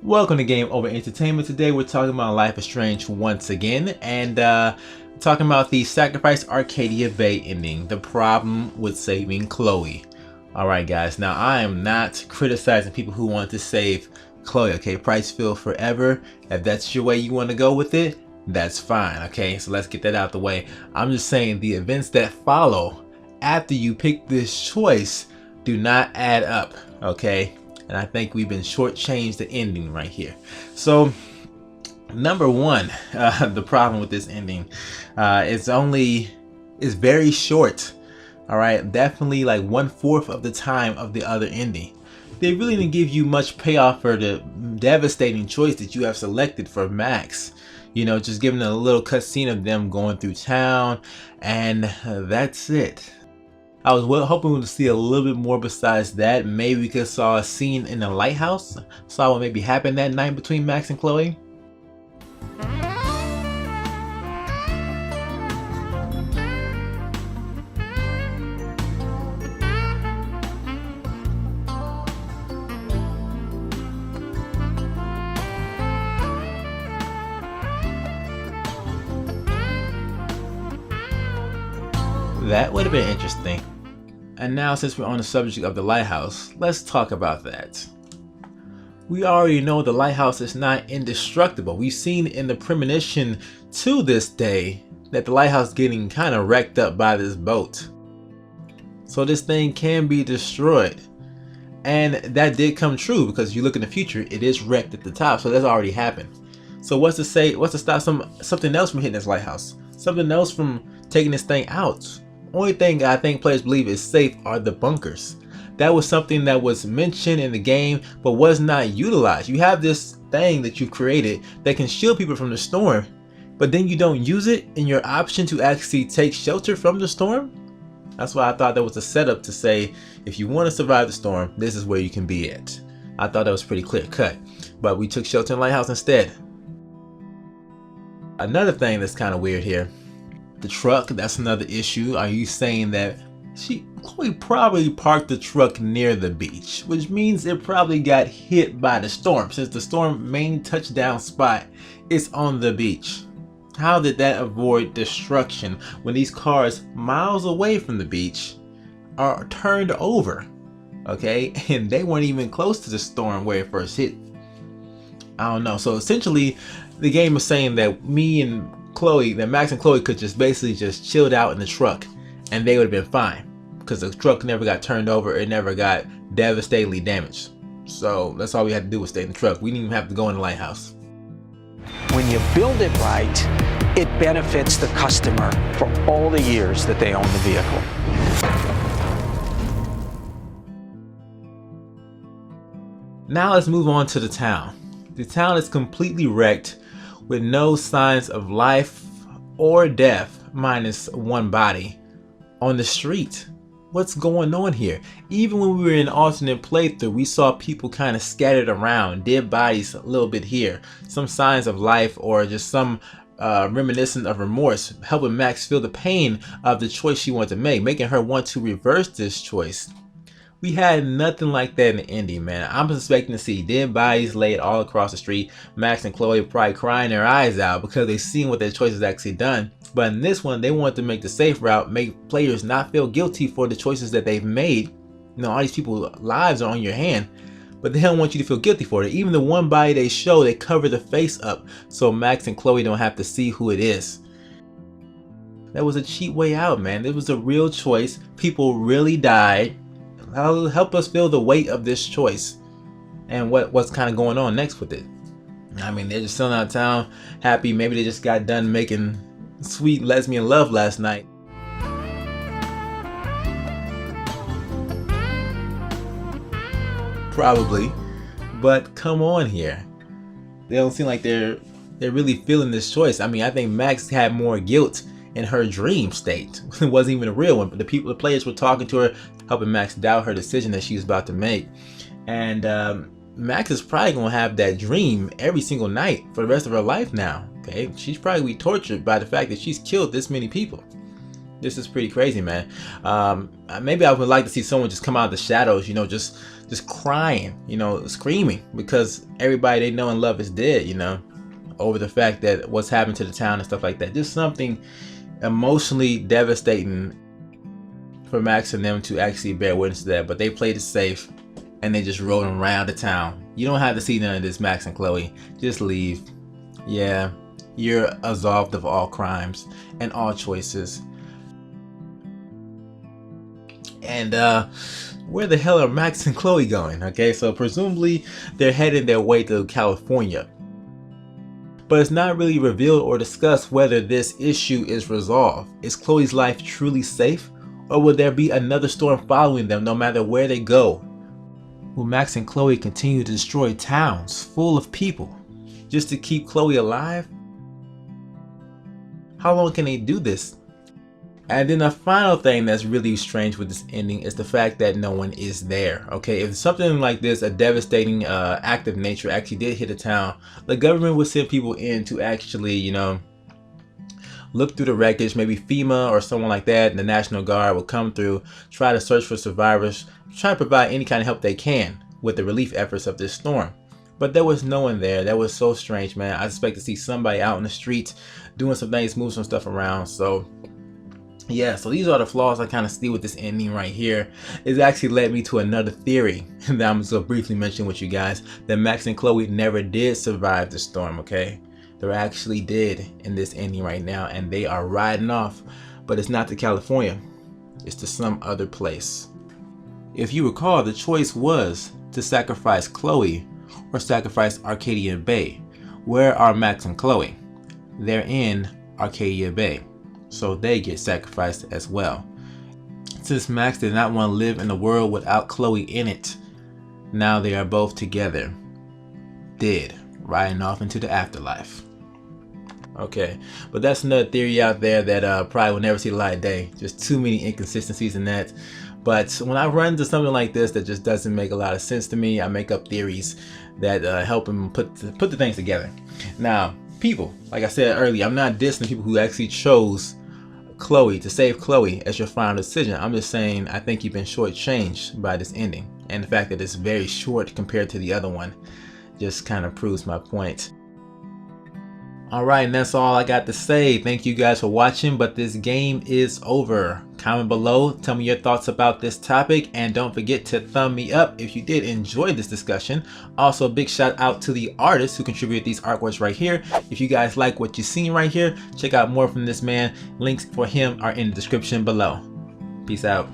Welcome to Game Over Entertainment. Today we're talking about Life is Strange once again, and talking about the Sacrifice Arcadia Bay ending, the problem with saving Chloe. Alright guys, now I am not criticizing people who want to save Chloe, okay? Pricefield forever. If that's your way you want to go with it, that's fine, okay? So let's get that out the way. I'm just saying the events that follow after you pick this choice do not add up, okay? And I think we've been shortchanged the ending right here. So number one, the problem with this ending, it's very short. All right, definitely like 1/4 of the time of the other ending. They really didn't give you much payoff for the devastating choice that you have selected for Max. You know, just giving a little cutscene of them going through town, and that's it. I was hoping to see a little bit more besides that. Maybe we could saw a scene in the lighthouse, saw what maybe happened that night between Max and Chloe. That would have been interesting. And now, since we're on the subject of the lighthouse, let's talk about that. We already know the lighthouse is not indestructible. We've seen in the premonition to this day that the lighthouse is getting kind of wrecked up by this boat. So this thing can be destroyed. And that did come true, because you look in the future, it is wrecked at the top, so that's already happened. So what's to stop something else from hitting this lighthouse? Something else from taking this thing out? Only thing I think players believe is safe are the bunkers. That was something that was mentioned in the game but was not utilized. You have this thing that you've created that can shield people from the storm, but then you don't use it in your option to actually take shelter from the storm. That's why I thought that was a setup to say, if you want to survive the storm, this is where you can be at. I thought that was pretty clear cut, but we took shelter in the lighthouse instead. Another thing that's kind of weird here, the truck, that's another issue. Are you saying that Chloe probably parked the truck near the beach, which means it probably got hit by the storm, since the storm main touchdown spot is on the beach? How did that avoid destruction when these cars miles away from the beach are turned over, okay? And they weren't even close to the storm where it first hit. I don't know. So essentially the game is saying that Max and Chloe could just basically chilled out in the truck and they would have been fine, because the truck never got turned over, it never got devastatingly damaged. So that's all we had to do was stay in the truck. We didn't even have to go in the lighthouse. When you build it right, it benefits the customer for all the years that they own the vehicle. Now let's move on to the town. The town is completely wrecked with no signs of life or death, minus one body on the street. What's going on here? Even when we were in alternate playthrough, we saw people kind of scattered around, dead bodies a little bit here, some signs of life or just some reminiscent of remorse, helping Max feel the pain of the choice she wanted to make, making her want to reverse this choice. We had nothing like that in the ending, man. I'm expecting to see dead bodies laid all across the street. Max and Chloe probably crying their eyes out because they've seen what their choices actually done. But in this one, they wanted to make the safe route, make players not feel guilty for the choices that they've made. You know, all these people's lives are on your hand, but they don't want you to feel guilty for it. Even the one body they show, they cover the face up so Max and Chloe don't have to see who it is. That was a cheap way out, man. It was a real choice. People really died. Help us feel the weight of this choice and what's kind of going on next with it. I mean, they're just selling out of town, happy. Maybe they just got done making sweet lesbian love last night. Probably, but come on here. They don't seem like they're really feeling this choice. I mean, I think Max had more guilt in her dream state. It wasn't even a real one, but the players were talking to her, helping Max doubt her decision that she was about to make. And Max is probably gonna have that dream every single night for the rest of her life now. Okay, she's probably gonna be tortured by the fact that she's killed this many people. This is pretty crazy, man. Maybe I would like to see someone just come out of the shadows, you know, just crying, you know, screaming, because everybody they know and love is dead, you know, over the fact that what's happened to the town and stuff like that. Just something emotionally devastating for Max and them to actually bear witness to that. But they played it safe and they just rode around the town. You don't have to see none of this, Max and Chloe. Just leave. Yeah, you're absolved of all crimes and all choices. And where the hell are Max and Chloe going? Okay, so presumably they're heading their way to California. But it's not really revealed or discussed whether this issue is resolved. Is Chloe's life truly safe? Or will there be another storm following them no matter where they go? Will Max and Chloe continue to destroy towns full of people just to keep Chloe alive? How long can they do this? And then the final thing that's really strange with this ending is the fact that no one is there. Okay, if something like this, a devastating act of nature actually did hit a town, the government would send people in to actually, you know, look through the wreckage. Maybe FEMA or someone like that, and the National Guard will come through, try to search for survivors, try to provide any kind of help they can with the relief efforts of this storm. But there was no one there. That was so strange, man. I expect to see somebody out in the streets doing some things, move some stuff around. So yeah, so these are the flaws I kind of see with this ending right here. It's actually led me to another theory that I'm just going to briefly mention with you guys, that Max and Chloe never did survive the storm, okay? They actually did in this ending right now, and they are riding off, but it's not to California. It's to some other place. If you recall, the choice was to sacrifice Chloe or sacrifice Arcadia Bay. Where are Max and Chloe? They're in Arcadia Bay, so they get sacrificed as well. Since Max did not want to live in a world without Chloe in it, now they are both together, dead, riding off into the afterlife. Okay, but that's another theory out there that probably will never see the light of day. Just too many inconsistencies in that. But when I run into something like this that just doesn't make a lot of sense to me, I make up theories that help them put the things together. Now, people, like I said earlier, I'm not dissing people who actually chose Chloe, to save Chloe as your final decision. I'm just saying I think you've been shortchanged by this ending, and the fact that it's very short compared to the other one just kind of proves my point. Alright, and that's all I got to say. Thank you guys for watching, but this game is over. Comment below, tell me your thoughts about this topic, and don't forget to thumb me up if you did enjoy this discussion. Also, big shout out to the artists who contributed these artworks right here. If you guys like what you've seen right here, check out more from this man. Links for him are in the description below. Peace out.